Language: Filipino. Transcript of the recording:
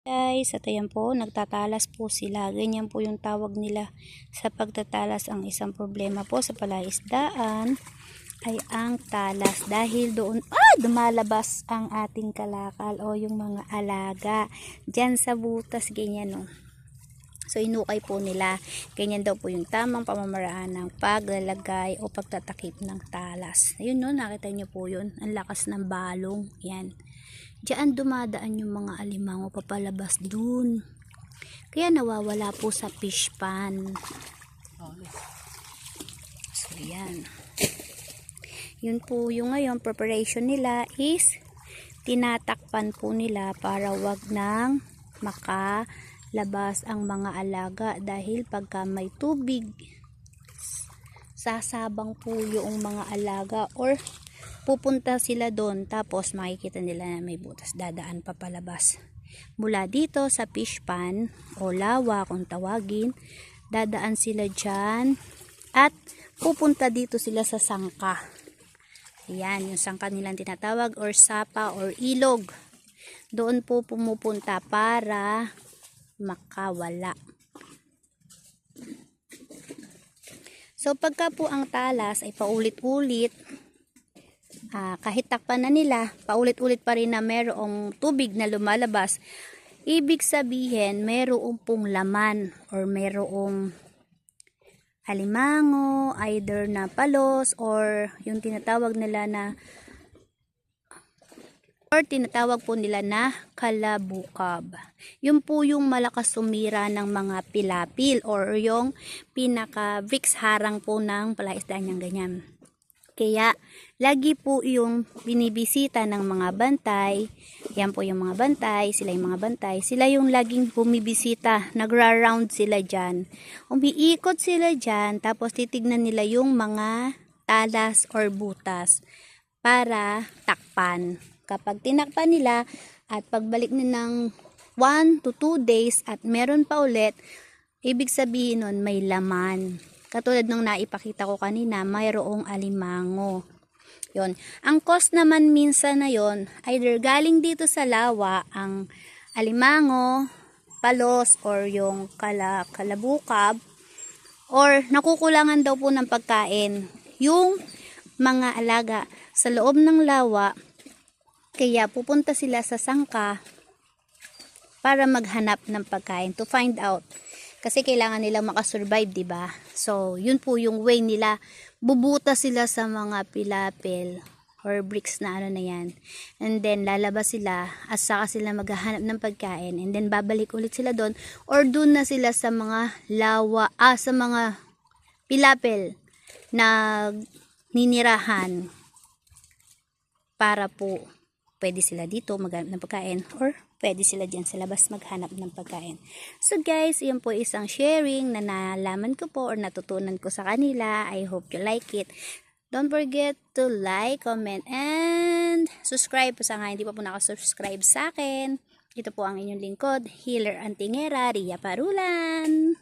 Guys, at ayan po, nagtatalas po sila. Ganyan po yung tawag nila sa pagtatalas. Ang isang problema po sa palaisdaan ay ang talas. Dahil doon, dumalabas ang ating kalakal o yung mga alaga. Diyan sa butas, ganyan no. So, inukay po nila. Ganyan daw po yung tamang pamamaraan ng paglalagay o pagtatakip ng talas. Ayun no, nakita nyo po yun. Ang lakas ng balong. Yan. Diyan dumadaan yung mga alimango papalabas dun. Kaya nawawala po sa fish pan. So, yan. Yun po yung ngayon, preparation nila is tinatakpan po nila para wag nang makalabas ang mga alaga. Dahil pagka may tubig, sasabang po yung mga alaga or pupunta sila doon, tapos makikita nila na may butas, dadaan papalabas mula dito sa fish pan o lawa kung tawagin. Dadaan sila dyan at pupunta dito sila sa sangka. Ayan, yung sangka nilang tinatawag or sapa or ilog. Doon po pumupunta para makawala. So pagka po ang talas ay paulit-ulit, kahit takpan na nila, paulit-ulit pa rin na mayroong tubig na lumalabas, ibig sabihin mayroong pong laman or mayroong alimango, either na palos or yung tinatawag nila na tinatawag po nila na kalabukab. Yun po yung malakas sumira ng mga pilapil or yung pinaka-bricks harang po ng palaisdaan niyang ganyan. Kaya, lagi po yung binibisita ng mga bantay. Yan po yung mga bantay. Sila yung mga bantay. Sila yung laging bumibisita. Nagra-round sila dyan. Umiikot sila dyan. Tapos titignan nila yung mga talas or butas para takpan. Kapag tinakpan nila at pagbalik na ng 1 to 2 days at meron pa ulit, ibig sabihin nun may laman. Katulad nung naipakita ko kanina, mayroong alimango. Yon. Ang cost naman minsan na yon, either galing dito sa lawa ang alimango, palos, or yung kalabukab, or nakukulangan daw po ng pagkain yung mga alaga sa loob ng lawa. Kaya pupunta sila sa sangka para maghanap ng pagkain to find out. Kasi kailangan nilang makasurvive, diba? So, yun po yung way nila. Bubuta sila sa mga pilapil or bricks na ano na yan. And then, lalabas sila at saka sila maghahanap ng pagkain. And then, babalik ulit sila doon. Or doon na sila sa mga lawa, sa mga pilapil na ninirahan para po pwede sila dito maghanap ng pagkain or pwede sila dyan sa labas maghanap ng pagkain. So guys, yun po isang sharing na nalaman ko po or natutunan ko sa kanila. I hope you like it. Don't forget to like, comment, and subscribe po sa nga hindi pa po nakasubscribe sa akin. Ito po ang inyong lingkod, Healer Antingera, Ria Parulan.